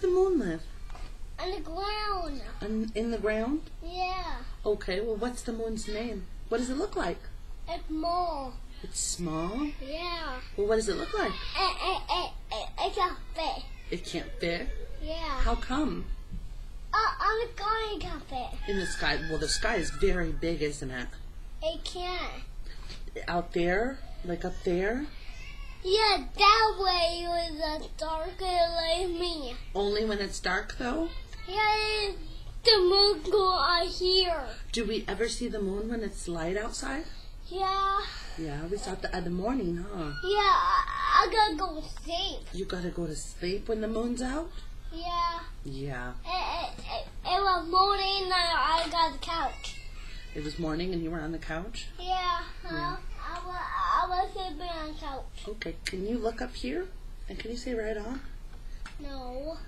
the moon live? On the ground. In the ground? Yeah. Okay, well, what's the moon's name? What does it look like? It's more. It's small? Yeah. Well, what does it look like? It's a fish. It can't fit. Yeah. How come? On the ground it can fit. In the sky. Well, the sky is very big, isn't it? It can't. Out there? Like up there? Yeah, that way was a darker like me. Only when it's dark, though? Yeah, the moon go out here. Do we ever see the moon when it's light outside? Yeah. Yeah, we saw it in the morning, huh? Yeah, I gotta go to sleep. You gotta go to sleep when the moon's out? Yeah. Yeah. It was morning and I got the couch. It was morning and you were on the couch? Yeah. Yeah. I was sleeping on the couch. Okay, can you look up here? And can you say right on? No.